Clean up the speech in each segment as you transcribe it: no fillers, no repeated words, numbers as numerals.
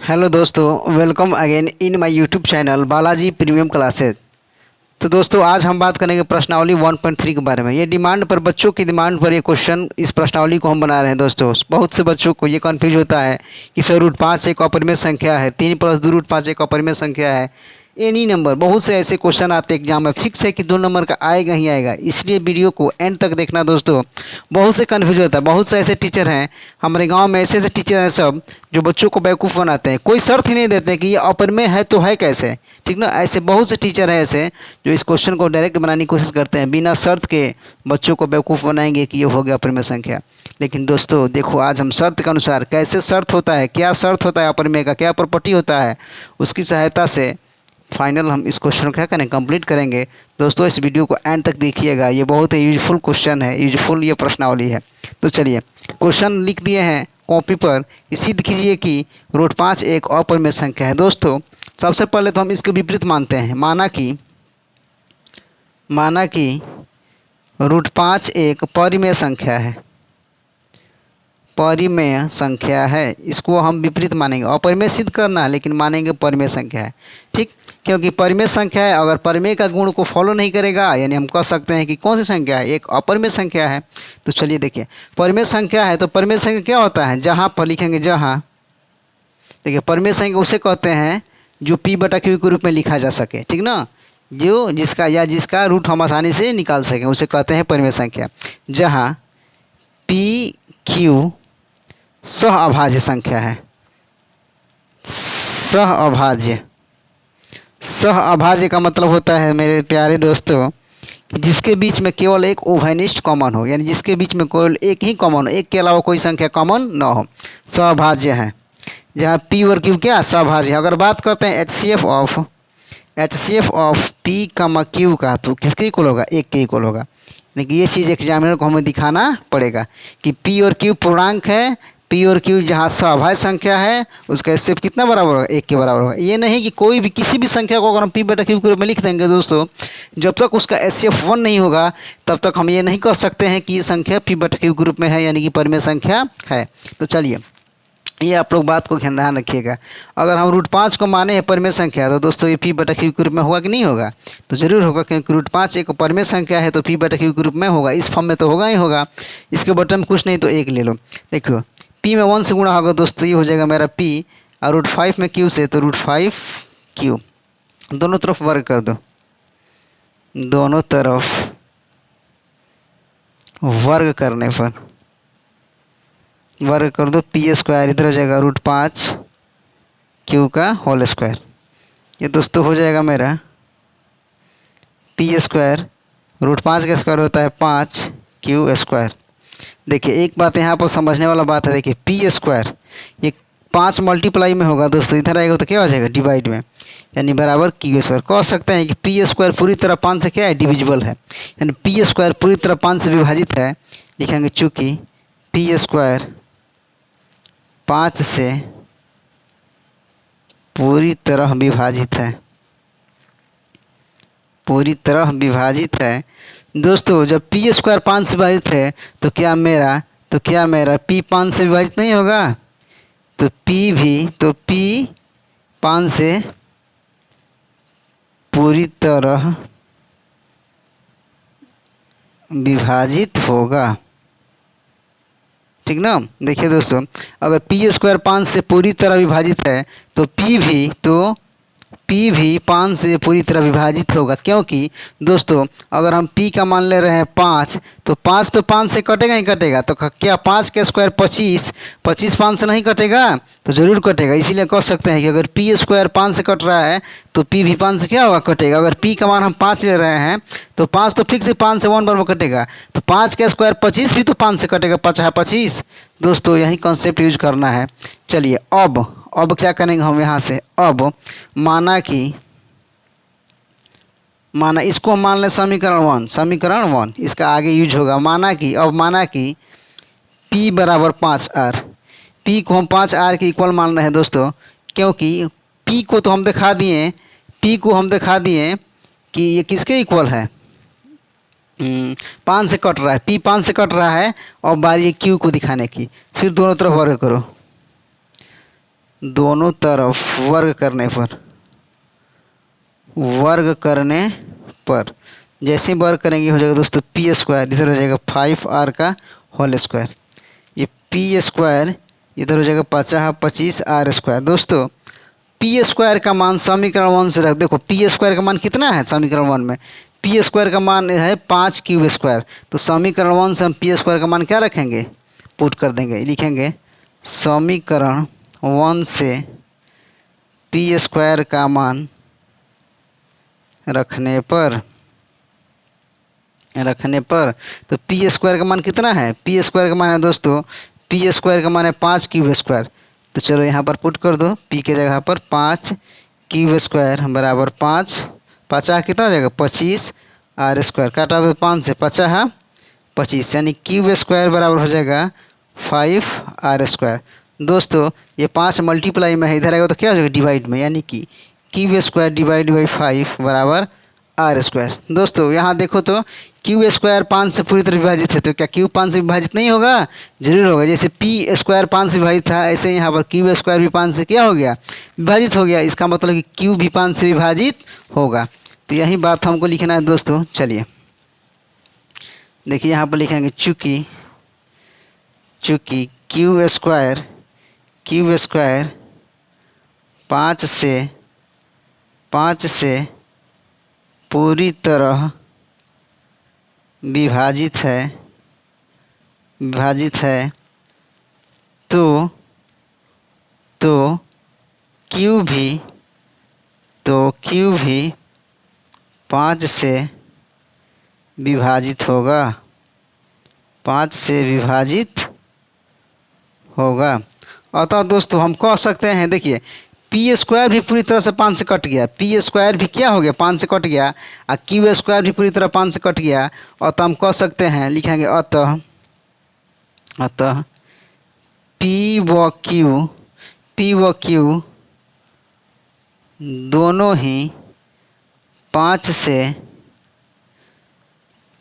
Hello दोस्तों, welcome again in my YouTube channel Balaji premium classes. तो दोस्तों आज हम बात करेंगे प्रश्नावली 1.3 के बारे में। ये डिमांड पर, बच्चों की डिमांड पर ये क्वेश्चन, इस प्रश्नावली को हम बना रहे हैं। दोस्तों बहुत से बच्चों को ये कन्फ्यूज होता है कि सर रूट 5 एक अपरिमेय संख्या है, 3 + 2 रूट 5 एक अपरिमेय संख्या है, एनी नंबर। बहुत से ऐसे क्वेश्चन आते हैं एग्जाम में, फिक्स है कि 2 नंबर का आएगा ही आएगा। इसलिए वीडियो को एंड तक देखना दोस्तों। बहुत से कन्फ्यूज होता है। बहुत से ऐसे टीचर हैं हमारे गांव में, ऐसे ऐसे टीचर हैं सब जो बच्चों को बेवकूफ़ बनाते हैं। कोई शर्त ही नहीं देते कि ये अपरिमेय है तो है कैसे, ठीक ना। ऐसे बहुत से टीचर हैं ऐसे जो इस क्वेश्चन को डायरेक्ट बनाने की कोशिश करते हैं, बिना शर्त के बच्चों को बेवकूफ़ बनाएंगे कि ये हो गया अपरिमेय संख्या। लेकिन दोस्तों देखो, आज हम शर्त के अनुसार, कैसे शर्त होता है, क्या शर्त होता है अपरिमेय का, क्या प्रॉपर्टी होता है, उसकी सहायता से फाइनल हम इस क्वेश्चन को क्या करें, कंप्लीट करेंगे। दोस्तों इस वीडियो को एंड तक देखिएगा, ये बहुत ही यूजफुल क्वेश्चन है, यूजफुल ये प्रश्नावली है। तो चलिए क्वेश्चन लिख दिए हैं कॉपी पर। ये सिद्ध कीजिए कि रूट 5 एक अपरिमेय संख्या है। दोस्तों सबसे पहले तो हम इसके विपरीत मानते हैं। माना कि रूट 5 एक परिमेय संख्या है, परिमेय संख्या है। इसको हम विपरीत मानेंगे। अपरिमेय सिद्ध करना है लेकिन मानेंगे परिमेय संख्या है, ठीक। क्योंकि परिमेय संख्या है, अगर परिमेय का गुण को फॉलो नहीं करेगा, यानी हम कह सकते हैं कि कौन सी संख्या है, एक अपरिमेय संख्या है। तो चलिए देखिए, परिमेय संख्या है तो परिमेय संख्या क्या होता है, जहाँ पर लिखेंगे, जहाँ, देखिए परिमेय संख्या उसे कहते हैं जो P/Q के रूप में लिखा जा सके, ठीक ना। जो जिसका रूट हम आसानी से निकाल सकें उसे कहते हैं परिमेय संख्या। जहाँ PQ सहअभाज्य संख्या है। सहअभाज्य का मतलब होता है मेरे प्यारे दोस्तों कि जिसके बीच में केवल एक उभयनिष्ठ कॉमन हो, यानी जिसके बीच में केवल एक ही कॉमन हो, एक के अलावा कोई संख्या कॉमन न हो, सहअभाज्य है। जहाँ P और Q क्या सहअभाज्य है। अगर बात करते हैं HCF ऑफ P, Q का, तो किसके इक्वल होगा, एक के इक्वल होगा। लेकिन ये चीज़ एग्जामिनर को हमें दिखाना पड़ेगा कि P और Q पूर्णांक है। P और Q जहाँ सहअभाज्य संख्या है उसका HCF कितना बराबर होगा, एक के बराबर होगा। ये नहीं कि कोई भी किसी भी संख्या को अगर हम P/Q के रूप में लिख देंगे दोस्तों, जब तक उसका HCF 1 नहीं होगा तब तक हम ये नहीं कह सकते हैं कि ये संख्या P/Q के रूप में है, यानी कि परिमेय संख्या है। तो चलिए ये आप लोग बात को ध्यान रखिएगा। अगर हम रूट 5 को माने हैं परिमेय संख्या, तो दोस्तों ये P/Q के रूप में होगा कि नहीं होगा, तो ज़रूर होगा, क्योंकि रूट 5 एक परिमेय संख्या है तो P/Q के रूप में होगा। इस फॉर्म में तो होगा ही होगा। इसके बटन में कुछ नहीं तो एक ले लो। देखो P में 1 से गुणा होगा दोस्तों, ये हो जाएगा मेरा P, और रूट 5 में Q से, तो रूट 5Q। दोनों तरफ वर्ग कर दो, दोनों तरफ वर्ग करने पर वर्ग कर दो, P², इधर हो जाएगा रूट 5Q का होल स्क्वायर। ये दोस्तों हो जाएगा मेरा P², रूट 5 का स्क्वायर होता है 5Q²। देखिए एक बात यहाँ पर समझने वाला बात है। देखिए P² ये 5 मल्टीप्लाई में होगा दोस्तों, इधर आएगा तो क्या हो जाएगा, डिवाइड में, यानी बराबर Q²। कह सकते हैं कि P² पूरी तरह 5 से क्या है, डिविजिबल है, यानी P² पूरी तरह 5 से विभाजित है। लिखेंगे चूँकि P² 5 से पूरी तरह विभाजित है, पूरी तरह विभाजित है। दोस्तों जब P² 5 से विभाजित है तो क्या मेरा P 5 से विभाजित नहीं होगा, तो P 5 से पूरी तरह विभाजित होगा, ठीक ना। देखिए दोस्तों, अगर P² 5 से पूरी तरह विभाजित है तो P भी 5 से पूरी तरह विभाजित होगा। क्योंकि दोस्तों अगर हम P का मान ले रहे हैं 5, तो 5 तो 5 से कटेगा ही कटेगा। तो क्या 5 का स्क्वायर 25 5 से नहीं कटेगा, तो ज़रूर कटेगा। इसीलिए कह सकते हैं कि अगर P² 5 से कट रहा है तो P भी 5 से क्या होगा, कटेगा। अगर P का मान हम 5 ले रहे हैं तो 5 तो फिक्स है, 5 से 1 बराबर कटेगा, तो 5 का स्क्वायर 25 भी तो 5 से कटेगा, 5 है 25। दोस्तों यही कॉन्सेप्ट यूज करना है। चलिए अब क्या करेंगे हम यहाँ से, अब माना इसको हम मान लें समीकरण 1, इसका आगे यूज होगा। माना कि P बराबर 5R, P को हम 5R के इक्वल मान रहे हैं दोस्तों, क्योंकि P को हम दिखा दिए कि ये किसके इक्वल है, 5 से कट रहा है, P 5 से कट रहा है। और बारी Q को दिखाने की, फिर दोनों तरफ वर्ग करो, दोनों तरफ वर्ग करने पर जैसे ही वर्ग करेंगे हो जाएगा दोस्तों पी स्क्वायर, इधर हो जाएगा 5r का होल स्क्वायर। ये पी स्क्वायर इधर हो जाएगा 25r स्क्वायर। दोस्तों पी स्क्वायर का मान समीकरण 1 से रख, देखो पी स्क्वायर का मान कितना है समीकरण 1 में, पी स्क्वायर का मान है 5 क्यूब स्क्वायर। तो समीकरण 1 से हम पी स्क्वायर का मान क्या रखेंगे, पुट कर देंगे, लिखेंगे समीकरण 1 से पी स्क्वायर का मान रखने पर तो पी स्क्वायर का मान कितना है, पी स्क्वायर का मान है दोस्तों, पी स्क्वायर का मान है 5 क्यूब स्क्वायर। तो चलो यहाँ पर पुट कर दो, पी के जगह पर 5 क्यूब स्क्वायर बराबर 5 कितना हो जाएगा 25r स्क्वायर, काटा दो 5 से 25 यानी क्यूब स्क्वायर बराबर हो जाएगा 5r स्क्वायर। दोस्तों ये 5 मल्टीप्लाई में है, इधर आएगा तो क्या हो जाएगा डिवाइड में, यानी कि क्यूब स्क्वायर डिवाइड बाई 5 बराबर r स्क्वायर। दोस्तों यहाँ देखो तो क्यूब स्क्वायर 5 से पूरी तरह विभाजित है, तो क्या क्यूब 5 से विभाजित नहीं होगा, जरूर होगा। जैसे पी स्क्वायर 5 से विभाजित था, ऐसे यहाँ पर क्यूब स्क्वायर भी 5 से क्या हो गया, विभाजित हो गया। इसका मतलब कि क्यूब भी 5 से विभाजित होगा। तो यही बात हमको लिखना है दोस्तों। चलिए देखिए यहाँ पर लिखेंगे चूँकि क्यूब स्क्वायर 5 से पूरी तरह विभाजित है तो क्यू भी 5 से विभाजित होगा। अतः दोस्तों हम कह सकते हैं, देखिए पी स्क्वायर भी पूरी तरह से 5 से कट गया, पी स्क्वायर भी क्या हो गया 5 से कट गया, और क्यू स्क्वायर भी पूरी तरह 5 से कट गया। अतः हम कह सकते हैं, लिखेंगे अतः पी व क्यू दोनों ही 5 से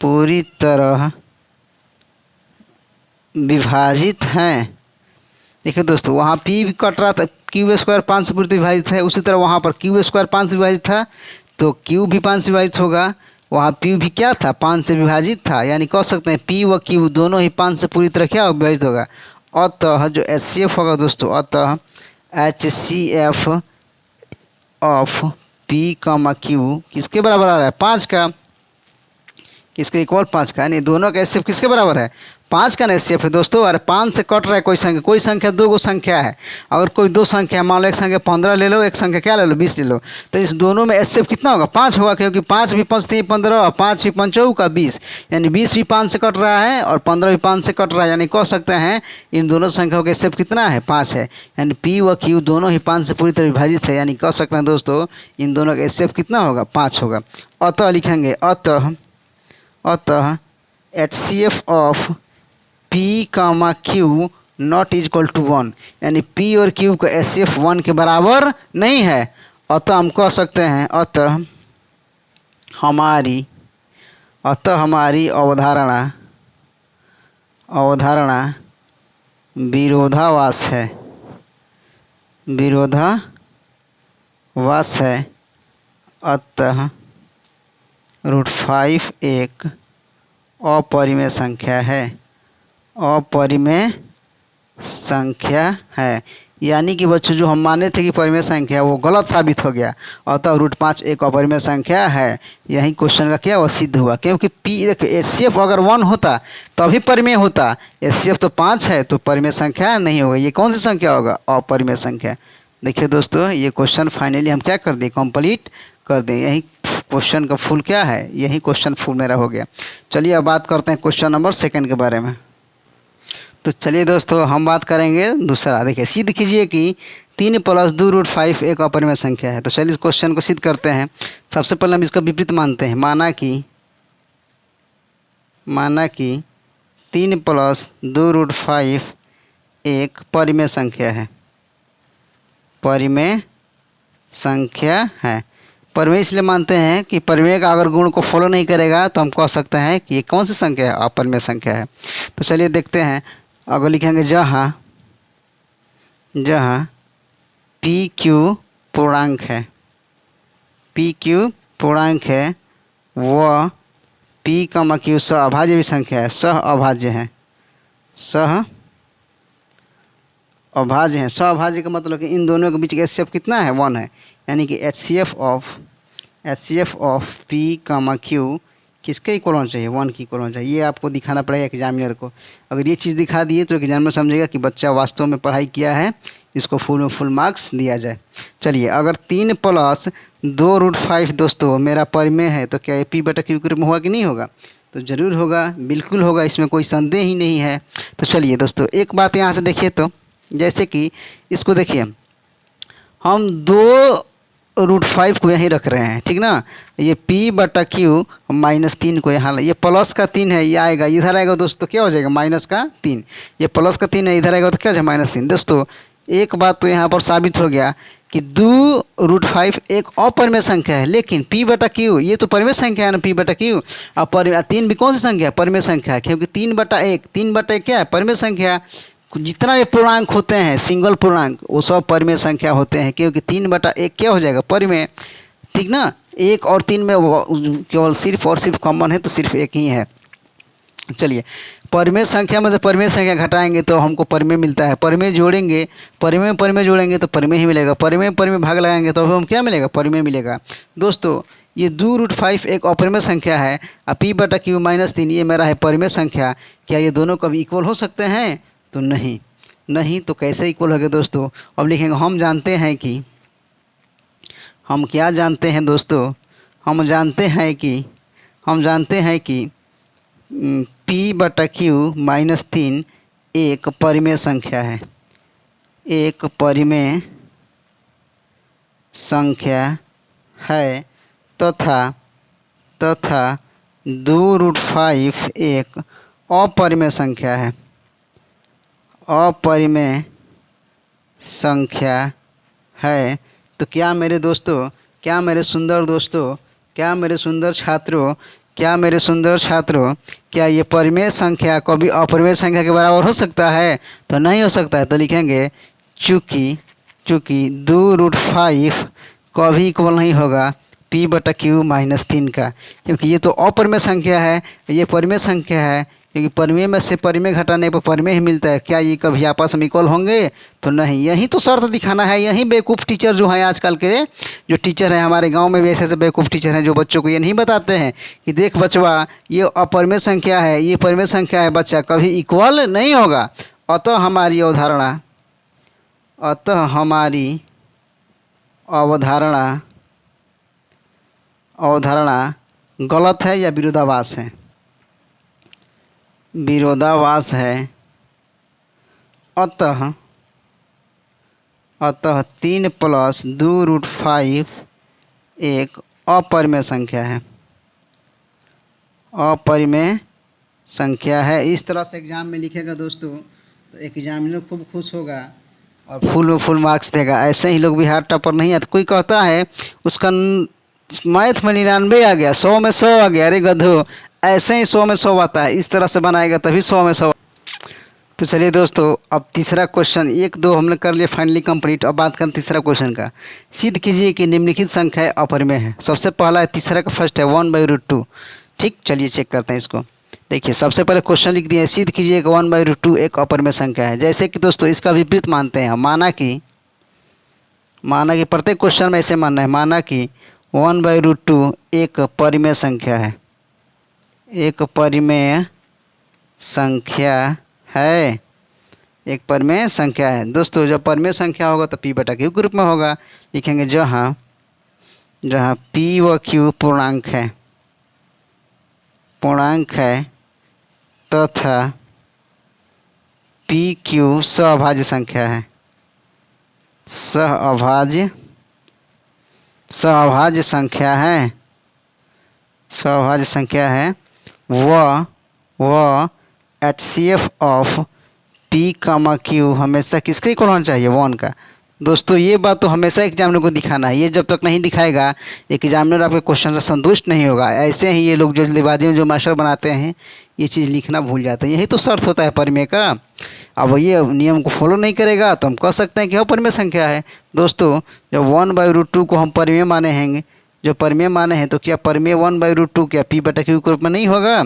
पूरी तरह विभाजित हैं। देखिए दोस्तों वहाँ पी भी कट रहा था, क्यू स्क्वायर 5 से पूरी तरह विभाजित है, उसी तरह वहाँ पर क्यू स्क्वायर 5 से विभाजित था तो क्यू भी 5 से विभाजित होगा, वहाँ पी भी क्या था 5 से विभाजित था, यानी कह सकते हैं पी व क्यू दोनों ही 5 से पूरी तरह क्या विभाजित होगा। अतः जो HCF होगा दोस्तों, अतः HCF of P comma Q किसके बराबर आ रहा है 5 का, किसके इक्वल 5 का, यानी दोनों का HCF किसके बराबर है 5 का HCF है दोस्तों। और 5 से कट रहा है कोई संख्या 2 संख्या है, अगर कोई 2 संख्या मान लो, एक संख्या 15 ले लो, एक संख्या क्या ले लो 20 ले लो, तो इस दोनों में HCF कितना होगा 5 होगा, क्योंकि 5 भी 5 3 15 और 5 भी 5 का 20, यानी 20 भी 5 से कट रहा है और 15 भी 5 से कट रहा है, यानी कह सकते हैं इन दोनों संख्याओं का HCF कितना है 5 है, यानी पी व क्यू दोनों ही 5 से पूरी तरह विभाजित है, यानी कह सकते हैं दोस्तों इन दोनों का HCF कितना होगा 5 होगा। अतः लिखेंगे अतः HCF of P comma Q not equal to 1, यानी पी और क्यू का HCF 1 के बराबर नहीं है। अतः हम कह सकते हैं अतः हमारी अवधारणा विरोधाभास है। अतः √5 एक अपरिमेय संख्या है, यानी कि बच्चों जो हम माने थे कि परिमेय संख्या वो गलत साबित हो गया। अतः √5 एक अपरिमेय संख्या है। यही क्वेश्चन का क्या वो सिद्ध हुआ, क्योंकि पी देखिए HCF अगर 1 होता तभी परिमेय होता, HCF तो 5 है तो परिमेय संख्या नहीं होगा। ये कौन सी संख्या होगा अपरिमेय संख्या। देखिए दोस्तों ये क्वेश्चन फाइनली हम क्या कर दें कंप्लीट कर दें। यही क्वेश्चन का फुल क्या है, यही क्वेश्चन फुल मेरा हो गया। चलिए अब बात करते हैं क्वेश्चन नंबर 2 के बारे में। तो चलिए दोस्तों हम बात करेंगे दूसरा। देखिए सिद्ध कीजिए कि 3 + 2 √5 एक अपरिमेय संख्या है। तो चलिए इस क्वेश्चन को सिद्ध करते हैं। सबसे पहले हम इसका विपरीत मानते हैं, माना कि 3 + 2 √5 एक परिमेय संख्या है। परिमेय इसलिए मानते हैं कि परिमेय का अगर गुण को फॉलो नहीं करेगा तो हम कह सकते हैं कि ये कौन सी संख्या है अपरिमेय संख्या है। तो चलिए देखते हैं। अगर लिखेंगे जहाँ पी क्यू पूर्णांक है, पी क्यू पूर्णांक है, वह पी कमा क्यू सहअभाज्य भी संख्या है, सहअभाज्य है, सहअभाज्य है। सहअभाज्य का मतलब कि इन दोनों के बीच का एचसीएफ कितना है, 1 है, यानी कि एचसीएफ ऑफ पी कमा क्यू किसके इक्वल होना चाहिए, 1 की इक्वल होना चाहिए। ये आपको दिखाना पड़ेगा एग्जामिनर को। अगर ये चीज़ दिखा दिए तो एग्जामिनर समझेगा कि बच्चा वास्तव में पढ़ाई किया है, इसको फुल में फुल मार्क्स दिया जाए। चलिए, अगर 3 + 2√5 दोस्तों मेरा परिमेय है तो क्या ये पी बटा क्यू के रूप में होगा कि नहीं होगा? तो ज़रूर होगा, बिल्कुल होगा, इसमें कोई संदेह ही नहीं है। तो चलिए दोस्तों, एक बात यहाँ से देखिए, तो जैसे कि इसको देखिए, हम 2√5 को यहीं रख रहे हैं, ठीक ना। ये p बटा क्यू -3 को यहाँ, ये प्लस का 3 है, ये आएगा इधर आएगा दोस्तों, क्या हो जाएगा माइनस का 3। ये प्लस का 3 है, इधर आएगा तो क्या हो जाएगा -3। दोस्तों एक बात तो यहाँ पर साबित हो गया कि 2√5 एक अपरिमेय संख्या है, लेकिन p बटा क्यू ये तो परिमेय संख्या है ना, p बटा क्यू। और 3 भी कौन सी संख्या है, परिमेय संख्या है, क्योंकि 3/1 क्या है, परिमेय संख्या। जितना भी पूर्णांक होते हैं सिंगल पूर्णांक वो सब परिमेय संख्या होते हैं, क्योंकि 3/1 क्या हो जाएगा, परिमेय, ठीक ना। 1 और 3 में केवल सिर्फ और सिर्फ कॉमन है तो सिर्फ एक ही है। चलिए, परिमेय संख्या में से परिमेय संख्या घटाएंगे तो हमको परिमेय मिलता है, परिमेय जोड़ेंगे, परिमेय जोड़ेंगे तो परिमेय ही मिलेगा, परिमेय भाग लगाएंगे तो हम क्या मिलेगा, परिमेय मिलेगा। दोस्तों ये 2√5 एक अपरिमेय संख्या है और p बटा क्यू -3 ये मेरा है परिमेय संख्या। क्या ये दोनों कभी इक्वल हो सकते हैं? तो नहीं। तो कैसे इक्वल हो गए दोस्तों? अब लिखेंगे, हम जानते हैं कि, हम क्या जानते हैं दोस्तों, हम जानते हैं कि p बटा क्यू -3 एक परिमेय संख्या है, एक परिमेय संख्या है, तथा 2√5 एक अपरिमेय संख्या है, अपरिमेय संख्या है। तो क्या मेरे दोस्तों, क्या मेरे सुंदर दोस्तों, क्या मेरे सुंदर छात्रों, क्या ये परिमेय संख्या कभी अपरिमेय संख्या के बराबर हो सकता है? तो नहीं हो सकता है। तो लिखेंगे चूँकि 2√5 कभी इक्वल नहीं होगा p बटा क्यू -3 का, क्योंकि ये तो अपरिमेय संख्या है, ये परिमेय संख्या है, क्योंकि परिमेय में से परिमेय घटाने पर परिमेय ही मिलता है। क्या ये कभी आपस में इक्वल होंगे? तो नहीं। यही तो शर्त दिखाना है। यही बेवकूफ़ टीचर जो हैं आजकल के, जो टीचर हैं हमारे गांव में भी ऐसे बेवकूफ़ टीचर हैं जो बच्चों को ये नहीं बताते हैं कि देख बचवा, ये अपरिमेय संख्या है, ये परिमेय संख्या है, बच्चा कभी इक्वल नहीं होगा। अतः हमारी अवधारणा गलत है या विरोधाभास है? विरोधाभास है। अतः 3 + 2√5 एक अपरिमेय संख्या है, अपरिमेय संख्या है। इस तरह से एग्जाम में लिखेगा दोस्तों तो एग्जामिनर खूब खुश होगा और फुल मार्क्स देगा। ऐसे ही लोग बिहार टॉपर नहीं आते। कोई कहता है उसका मैथ में 99 आ गया, 100 में 100 आ गया, अरे गधो, ऐसे ही 100 में 100 आता है, इस तरह से बनाएगा तभी 100 में 100। तो चलिए दोस्तों, अब तीसरा क्वेश्चन, 1 2 हमने कर लिया फाइनली कंप्लीट। अब बात करें तीसरा क्वेश्चन का। सिद्ध कीजिए कि निम्नलिखित संख्या अपरिमेय है। सबसे पहला है, तीसरा का फर्स्ट है 1/√2। ठीक, चलिए चेक करते हैं इसको। देखिए, सबसे पहले क्वेश्चन लिख दिए, सिद्ध कीजिए कि 1/√2 एक अपरिमेय संख्या है। जैसे कि दोस्तों इसका विपरीत मानते हैं, माना कि प्रत्येक क्वेश्चन में ऐसे मानना है, माना कि 1/√2 एक परिमेय संख्या है, एक परिमेय संख्या है, एक परिमेय संख्या है। दोस्तों जब परिमेय संख्या होगा तो p बटा क्यू के रूप में होगा। लिखेंगे जहाँ p व q पूर्णांक है तथा p q सहअभाज्य संख्या है, सहअभाज्य संख्या है, वह HCF ऑफ p, q हमेशा किसके इक्वल होना चाहिए, 1 का। दोस्तों ये बात तो हमेशा एग्जामिनर को दिखाना है। ये जब तक नहीं दिखाएगा एग्जामिनर आपके क्वेश्चन से संतुष्ट नहीं होगा। ऐसे ही ये लोग जो जल्दीबाजी में जो मास्टर बनाते हैं ये चीज़ लिखना भूल जाते हैं। यही तो शर्त होता है परिमेय का। अब ये नियम को फॉलो नहीं करेगा तो हम कह सकते हैं कि वह परिमेय संख्या है। दोस्तों जब 1/√2 को हम परिमेय माने हैं, जो परिमेय माने हैं, तो क्या परिमेय 1/√2 क्या P/Q के रूप में नहीं होगा?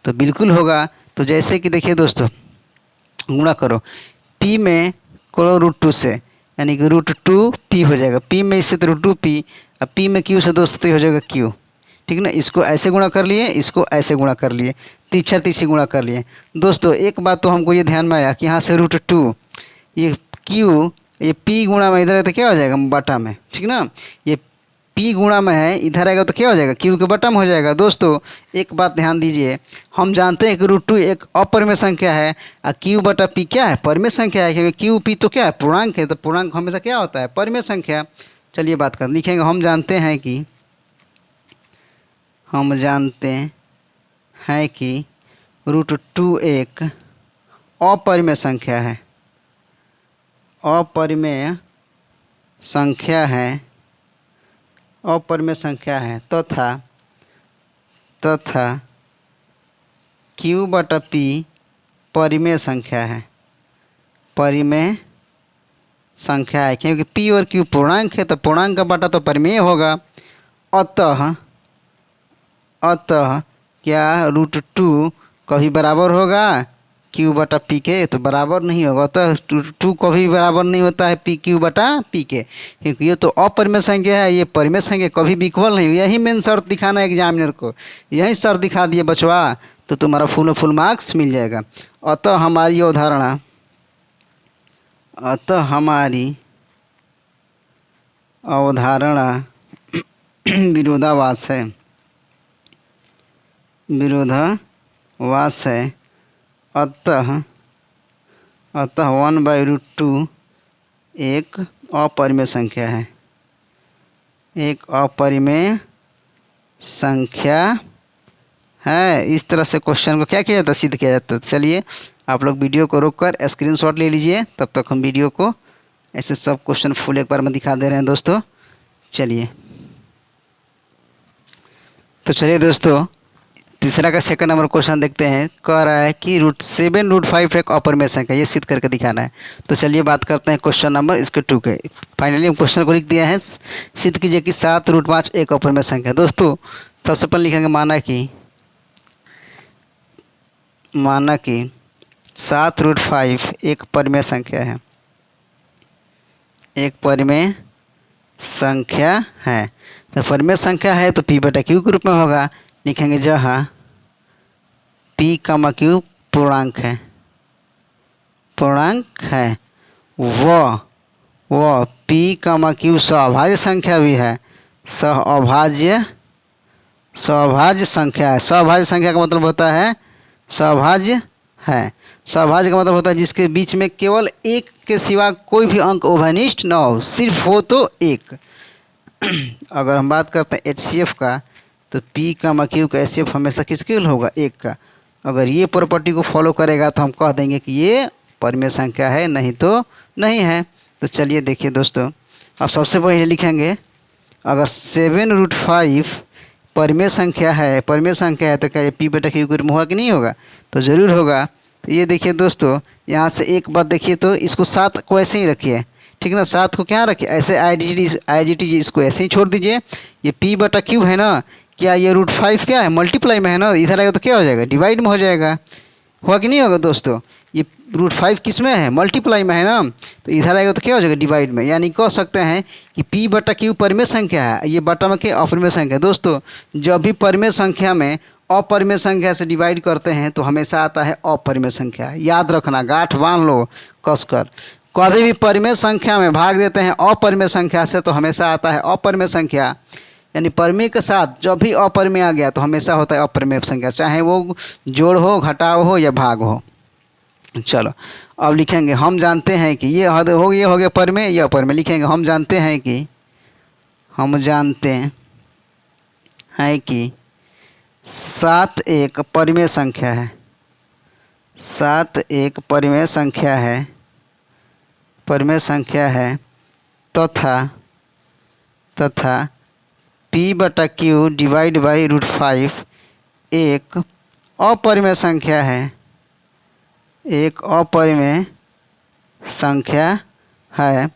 तो बिल्कुल होगा। तो जैसे कि देखिए दोस्तों, गुणा करो P में करो √2 से, यानी कि √2P हो जाएगा। P में इससे तो √2P, अब P में Q से दोस्तों तो हो जाएगा Q। ठीक ना, इसको ऐसे गुणा कर लिए, इसको ऐसे गुणा कर लिए, तीसरा तीसरी गुणा कर लिए। दोस्तों एक बात तो हमको ये ध्यान में आया कि यहाँ से √2 ये Q ये P गुणा में इधर है तो क्या हो जाएगा बटा में, ठीक ना। ये P गुणा में है, इधर आएगा तो क्या हो जाएगा Q के बटा में हो जाएगा। दोस्तों एक बात ध्यान दीजिए, हम जानते हैं कि √2 एक अपरिमेय संख्या है और Q/P क्या है, परिमेय संख्या है, क्योंकि QP तो क्या है, पूर्णांक है। तो पूर्णांक हमेशा क्या होता है, परिमेय संख्या। चलिए बात कर लिखेंगे, हम जानते हैं कि √2 एक अपरिमेय संख्या है, अपरिमेय संख्या है, अपरिमेय संख्या है, तथा Q/P परिमेय संख्या है, परिमेय संख्या है, क्योंकि P और Q पूर्णांक है तो पूर्णांक का बटा तो परिमेय होगा। अतः क्या √2 कभी बराबर होगा Q/P के? तो बराबर नहीं होगा। अतः √2 कभी बराबर नहीं होता है Q/P के, क्योंकि ये तो अपरिमेय संख्या है, ये परिमेय संख्या कभी भी इक्वल नहीं। यही मेन शर्त दिखाना है एग्जामिनर को, यही शर्त दिखा दिए बचवा तो तुम्हारा फुल मार्क्स मिल जाएगा। अतः हमारी अवधारणा विरोधाभास है। अतः 1/√2 एक अपरिमेय संख्या है, एक अपरिमेय संख्या है। इस तरह से क्वेश्चन को क्या किया जाता है, सिद्ध किया जाता है। चलिए आप लोग वीडियो को रोककर स्क्रीनशॉट ले लीजिए, तब तक हम वीडियो को ऐसे सब क्वेश्चन फुल एक बार में दिखा दे रहे हैं दोस्तों। चलिए तो चलिए दोस्तों तीसरा का सेकंड नंबर क्वेश्चन देखते हैं। कह रहा है कि √7 एक अपरिमेय संख्या, ये सिद्ध करके दिखाना है। तो चलिए बात करते हैं क्वेश्चन नंबर इसके 2 के। फाइनली हम क्वेश्चन को लिख दिया है, सिद्ध कीजिए कि 7√5 एक अपरिमेय संख्या। दोस्तों सबसे पहले लिखेंगे माना कि 7√5 एक परिमेय संख्या है, एक परिमेय संख्या है। तो परिमेय संख्या है तो P/Q के रूप में होगा। लिखेंगे जहाँ P/Q पूर्णांक है, वह P/Q सहभाज्य संख्या भी है, सहभाज्य संख्या है। सहभाज्य संख्या का मतलब होता है सहभाज्य है, सहभाज्य का मतलब होता है जिसके बीच में केवल एक के सिवा कोई भी अंक उभयनिष्ठ न हो, सिर्फ हो तो एक। अगर हम बात करते हैं HCF का तो P/Q का HCF हमेशा किसके होगा, एक का। अगर ये प्रॉपर्टी को फॉलो करेगा तो हम कह देंगे कि ये परिमेय संख्या है, नहीं तो नहीं है। तो चलिए देखिए दोस्तों, अब सबसे पहले लिखेंगे अगर 7√5 परिमेय संख्या है तो क्या ये P/Q के रूप में होगा कि नहीं होगा? तो ज़रूर होगा। तो ये देखिए दोस्तों, यहाँ से एक बात देखिए, तो इसको 7 को ऐसे ही रखिए, ठीक ना। 7 को क्या रखिए, ऐसे IGT इसको ऐसे ही छोड़ दीजिए। ये P/Q है ना, क्या ये √5 क्या है, मल्टीप्लाई में है ना, इधर आएगा तो क्या हो जाएगा, डिवाइड में हो जाएगा। हुआ कि नहीं होगा दोस्तों? ये √5 किस में है, मल्टीप्लाई में है ना, तो इधर आएगा तो क्या हो जाएगा, डिवाइड में। यानी कह सकते हैं कि P/Q परिमेय संख्या है, ये बटा में क्या अपरिमेय संख्या। दोस्तों जब भी परिमेय संख्या में अपरिमेय संख्या से डिवाइड करते हैं तो हमेशा आता है अपरिमेय संख्या। याद रखना, गांठ बांध लो कसकर। कभी भी परिमेय संख्या में भाग देते हैं अपरिमेय संख्या से तो हमेशा आता है अपरिमेय संख्या। यानी परिमेय के साथ जब भी अपरिमेय आ गया तो हमेशा होता है अपरिमेय संख्या, चाहे वो जोड़ हो, घटाव हो या भाग हो। चलो अब लिखेंगे, हम जानते हैं कि ये हो गया परिमेय, यह अपरिमेय। लिखेंगे हम जानते हैं कि 7 एक परिमेय संख्या है, 7 एक परिमेय संख्या है, तथा P/Q डिवाइड बाई √5 एक अपरिमेय संख्या है, एक अपरिमेय संख्या है।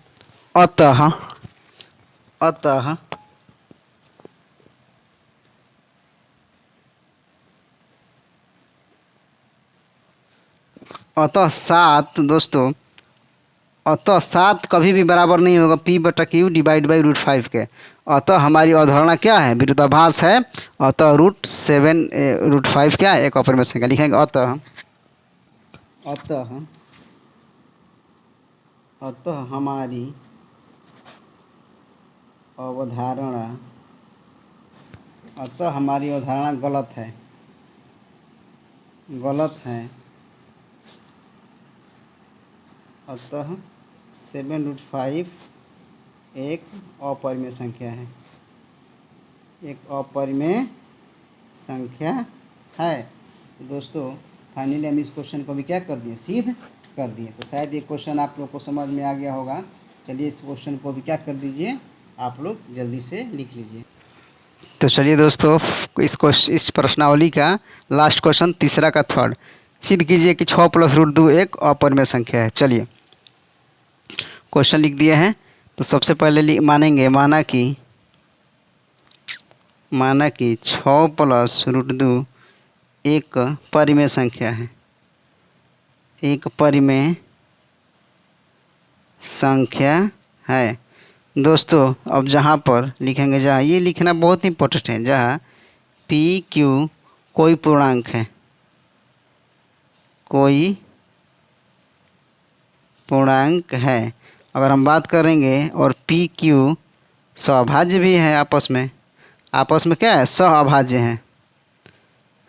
अतः अतः अतः 7 दोस्तों, अतः 7 कभी भी बराबर नहीं होगा P/Q डिवाइड बाई √5 के। अतः हमारी अवधारणा क्या है, विरोधाभास है। अतः √5 क्या है, एक अपरिमेय संख्या। लिखेंगे अतः अतः अतः हमारी अवधारणा गलत है, अतः 7√5 एक अपरिमेय संख्या है, एक अपरिमेय संख्या है। तो दोस्तों फाइनली हम इस क्वेश्चन को भी क्या कर दिए, सिद्ध कर दिए। तो शायद ये क्वेश्चन आप लोग को समझ में आ गया होगा। चलिए इस क्वेश्चन को भी क्या कर दीजिए, आप लोग जल्दी से लिख लीजिए। तो चलिए दोस्तों इस प्रश्नावली का लास्ट क्वेश्चन, तीसरा का थर्ड, सिद्ध कीजिए कि 6 + √2 एक अपरिमेय संख्या है। चलिए क्वेश्चन लिख दिए हैं। तो सबसे पहले मानेंगे, माना कि 6 + √2 एक परिमेय संख्या है, एक परिमेय संख्या है। दोस्तों अब जहाँ पर लिखेंगे, जहाँ ये लिखना बहुत इंपॉर्टेंट है, जहाँ PQ कोई पूर्णांक है, कोई पूर्णांक है। अगर हम बात करेंगे और PQ सहअभाज्य भी है, आपस में क्या है, सहअभाज्य है,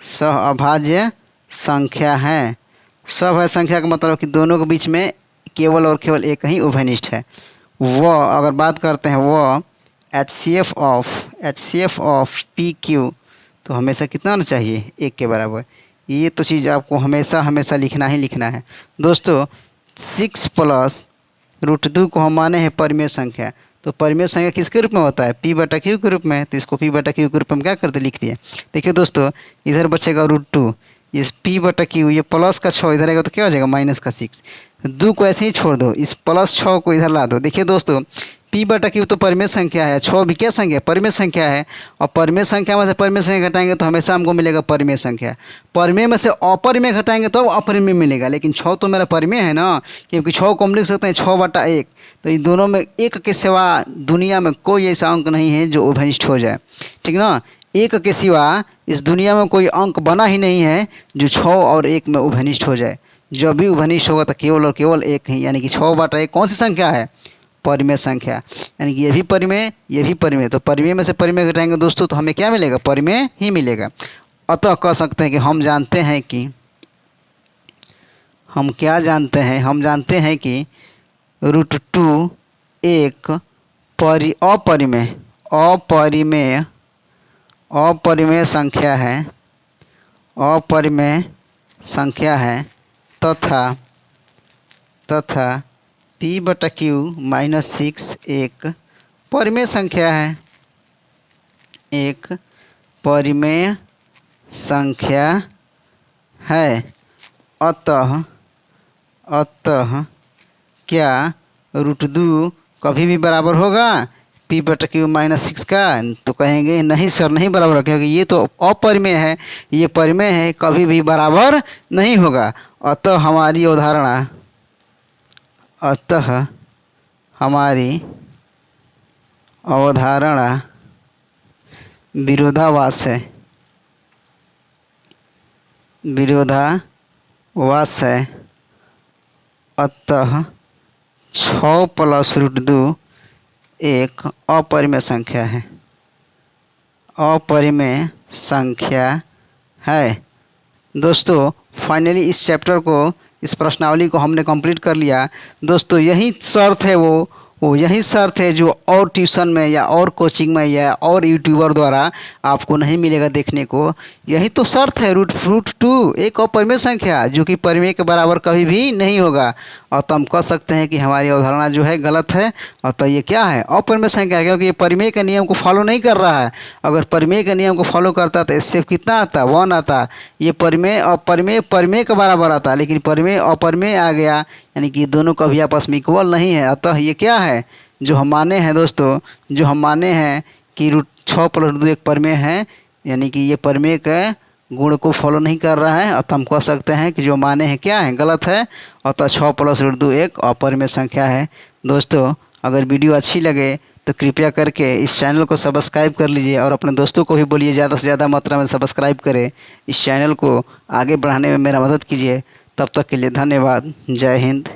सहअभाज्य संख्या है। सहअभाज्य संख्या का मतलब कि दोनों के बीच में केवल और केवल एक ही उभयनिष्ठ है। वो अगर बात करते हैं वो HCF ऑफ PQ तो हमेशा कितना होना चाहिए, 1 के बराबर। ये तो चीज़ आपको हमेशा लिखना ही लिखना है। दोस्तों 6 + √2 को हम माने हैं परिमेय संख्या। तो परिमेय संख्या किसके रूप में होता है, P/Q के रूप में। तो इसको P/Q के रूप में क्या करते, लिख दिए। देखिए दोस्तों इधर बचेगा √2, इस P/Q, ये प्लस का 6 इधर आएगा तो क्या हो जाएगा, माइनस का 6। 2 को ऐसे ही छोड़ दो, इस +6 को इधर ला दो। देखिए दोस्तों P/Q तो परिमेय संख्या है, 6 भी क्या संख्या, परिमेय संख्या है। और परिमेय संख्या में से परिमेय संख्या घटाएंगे तो हमेशा हमको मिलेगा परिमेय संख्या। परिमेय में से अपरिमेय घटाएंगे तो अपरिमेय मिलेगा, लेकिन 6 तो मेरा परिमेय है ना, क्योंकि 6 को हम लिख सकते हैं 6/1। तो इन दोनों में एक के सिवा दुनिया में कोई ऐसा अंक नहीं है जो उभयनिष्ठ हो जाए, ठीक ना। एक के सिवा इस दुनिया में कोई अंक बना ही नहीं है जो 6 और 1 में उभयनिष्ठ हो जाए। जब भी उभयनिष्ठ होगा तो केवल और केवल एक ही, यानी कि 6/1 कौन सी संख्या है, परिमेय संख्या। यानी कि ये भी परिमेय। तो परिमेय में से परिमेय घटाएंगे दोस्तों तो हमें क्या मिलेगा, परिमेय ही मिलेगा। अतः कह सकते हैं कि हम जानते हैं कि √2 एक अपरिमेय संख्या है, तथा P/Q -6 एक परिमेय संख्या है, एक परिमेय संख्या है। अतः क्या √2 कभी भी बराबर होगा P/Q -6 का, तो कहेंगे नहीं सर नहीं बराबर, क्योंकि ये तो अपरिमेय है, ये परिमेय है, कभी भी बराबर नहीं होगा। अतः हमारी अवधारणा विरोधाभास है। अतः 6 + √2 एक अपरिमेय संख्या है। दोस्तों फाइनली इस चैप्टर को, इस प्रश्नावली को हमने कंप्लीट कर लिया। दोस्तों यही शर्त है, वो यही शर्त है जो और ट्यूशन में या और कोचिंग में या और यूट्यूबर द्वारा आपको नहीं मिलेगा देखने को। यही तो शर्त है, √2 एक अपरिमेय संख्या जो कि परिमेय के बराबर कभी भी नहीं होगा। और तो हम कह सकते हैं कि हमारी अवधारणा जो है गलत है। और तो ये क्या है, अपरिमेय संख्या है, क्योंकि ये परिमेय के नियम को फॉलो नहीं कर रहा है। अगर परिमेय के नियम को फॉलो करता तो इससे कितना आता, 1 आता। ये परिमेय और परिमेय परिमेय के बराबर आता, लेकिन परिमेय अपरिमेय आ गया, यानी कि दोनों कभी आपस में इक्वल नहीं है। अतः ये क्या है, जो हम माने हैं दोस्तों, जो हम माने हैं कि √6 + √2 एक परिमेय है, यानी कि ये परिमेय के गुण को फॉलो नहीं कर रहा है। अतः हम कह सकते हैं कि जो माने हैं क्या है, गलत है। अतः 6 + √2 एक अपरिमेय संख्या है। दोस्तों, अगर वीडियो अच्छी लगे तो कृपया करके इस चैनल को सब्सक्राइब कर लीजिए और अपने दोस्तों को भी बोलिए ज़्यादा से ज़्यादा मात्रा में सब्सक्राइब करें। इस चैनल को आगे बढ़ाने में मेरा मदद कीजिए। तब तक के लिए धन्यवाद। जय हिंद।